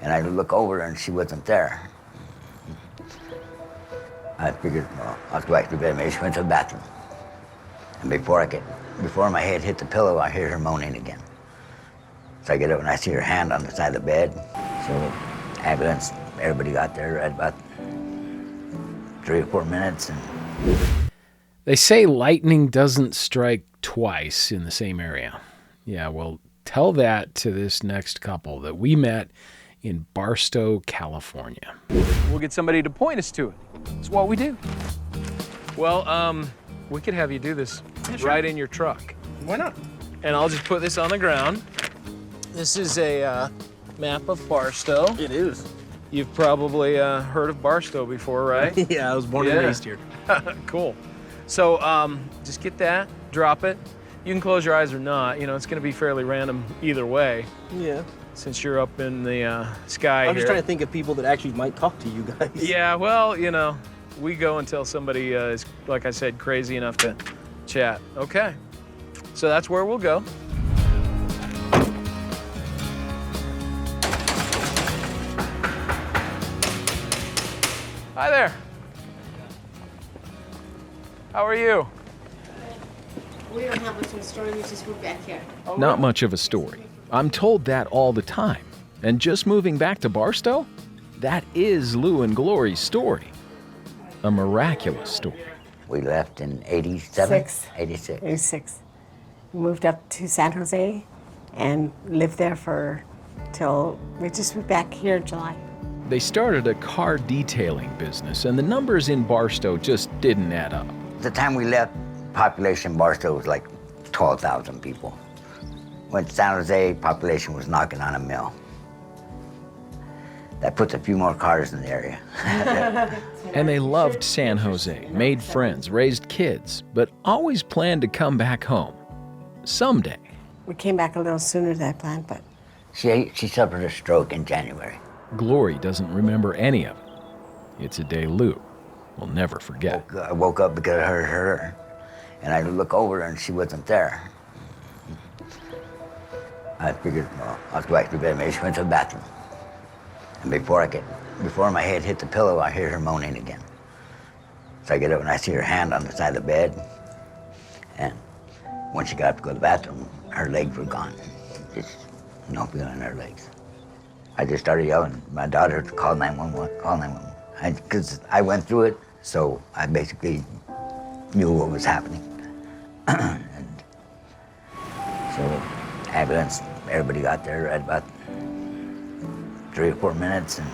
And I look over and she wasn't there. I figured, well, I'll go back to bed. Maybe she went to the bathroom. And before my head hit the pillow, I hear her moaning again. So I get up and I see her hand on the side of the bed. So ambulance, everybody got there at about 3 or 4 minutes. And they say lightning doesn't strike twice in the same area. Yeah, well, tell that to this next couple that we met in Barstow, California. We'll get somebody to point us to it. It's what we do. Well, we could have you do this right in your truck. Why not? And I'll just put this on the ground. This is a map of Barstow. It is. You've probably heard of Barstow before, right? Yeah, I was born and raised here. Cool. So just get that, drop it. You can close your eyes or not. You know, it's going to be fairly random either way. Yeah. Since you're up in the sky I'm just trying to think of people that actually might talk to you guys. Yeah, well, you know, we go until somebody is, like I said, crazy enough to chat. Okay. So that's where we'll go. Hi there. How are you? We don't have much of a story, we just moved back here. Not much of a story. I'm told that all the time. And just moving back to Barstow? That is Lou and Glory's story. A miraculous story. we left in 87? 86. 86. We moved up to San Jose and lived there till we just moved back here in July. They started a car detailing business, and the numbers in Barstow just didn't add up. The time we left, population in Barstow was like 12,000 people. When San Jose, population was knocking on a mill. That puts a few more cars in the area. And they loved San Jose, made friends, raised kids, but always planned to come back home. Someday. We came back a little sooner than I planned, but... She suffered a stroke in January. Glory doesn't remember any of it. It's a day Lou will never forget. I woke up because I heard her, and I look over and she wasn't there. I figured, well, I'll go back to bed. Maybe she went to the bathroom. And before my head hit the pillow, I hear her moaning again. So I get up and I see her hand on the side of the bed. And when she got up to go to the bathroom, her legs were gone. Just no feeling in her legs. I just started yelling. My daughter called 911, call 911. Because I went through it, so I basically knew what was happening. And so ambulance, everybody got there at about 3 or 4 minutes, and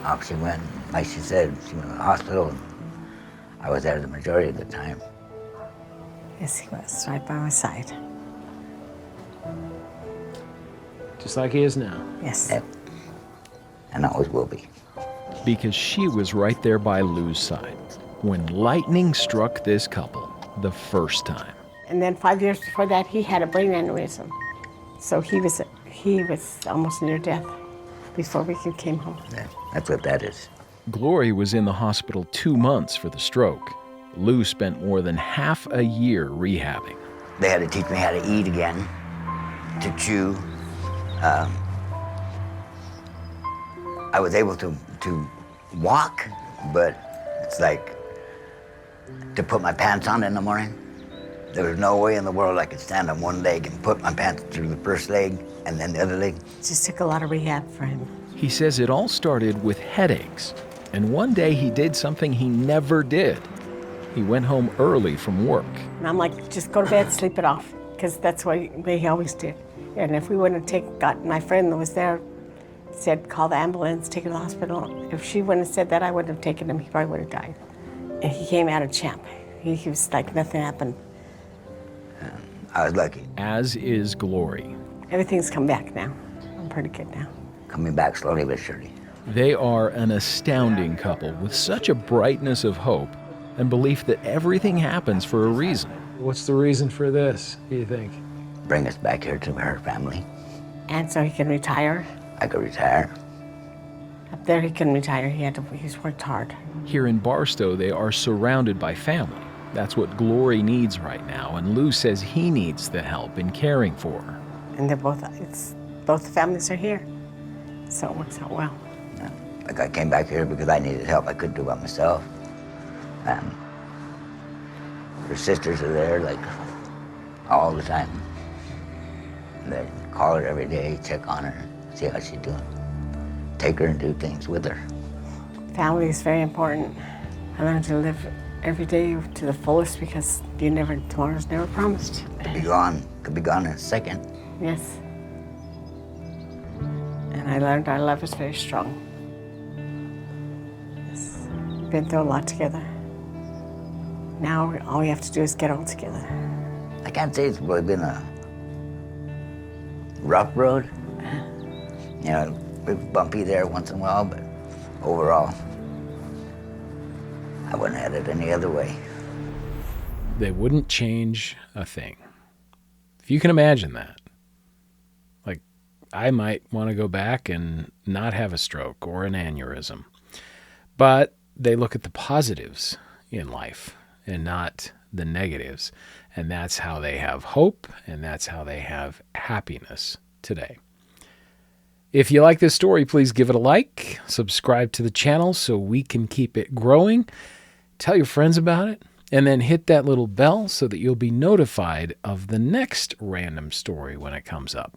off she went. Like she said, she went to the hospital, and I was there the majority of the time. Yes, he was, right by my side. Just like he is now. Yes. Yep. And always will be. Because she was right there by Lou's side when lightning struck this couple the first time. And then 5 years before that, he had a brain aneurysm. So he was almost near death before we came home. Yeah, that's what that is. Glory was in the hospital 2 months for the stroke. Lou spent more than half a year rehabbing. They had to teach me how to eat again, to chew. I was able to walk, but it's like to put my pants on in the morning. There was no way in the world I could stand on one leg and put my pants through the first leg and then the other leg. It just took a lot of rehab for him. He says it all started with headaches, and one day he did something he never did. He went home early from work. And I'm like, just go to bed, sleep it off, because that's what he always did. And if we wouldn't have gotten, my friend that was there said, call the ambulance, take him to the hospital. If she wouldn't have said that, I wouldn't have taken him. He probably would have died. And he came out a champ. He was like nothing happened. I was lucky. As is Glory. Everything's come back now. I'm pretty good now. Coming back slowly but surely. They are an astounding couple with such a brightness of hope and belief that everything happens for a reason. What's the reason for this, do you think? Bring us back here to her family. And so he can retire. I could retire. Up there he couldn't retire. He's worked hard. Here in Barstow, they are surrounded by family. That's what Glory needs right now, and Lou says he needs the help in caring for her. And both the families are here. So it works out well. Yeah. Like I came back here because I needed help. I couldn't do it by myself. And her sisters are there like all the time. They call her every day, check on her, see how she's doing. Take her and do things with her. Family is very important. I learned to live every day to the fullest because tomorrow's never promised. Could be gone in a second. Yes. And I learned our love is very strong. Yes. We've been through a lot together. Now all we have to do is get all together. I can't say it's really been a rough road. You know, it's bumpy there once in a while, but overall, I wouldn't have had it any other way. They wouldn't change a thing. If you can imagine that. Like, I might want to go back and not have a stroke or an aneurysm. But they look at the positives in life and not the negatives. And that's how they have hope, and that's how they have happiness today. If you like this story, please give it a like, subscribe to the channel so we can keep it growing. Tell your friends about it, and then hit that little bell so that you'll be notified of the next random story when it comes up.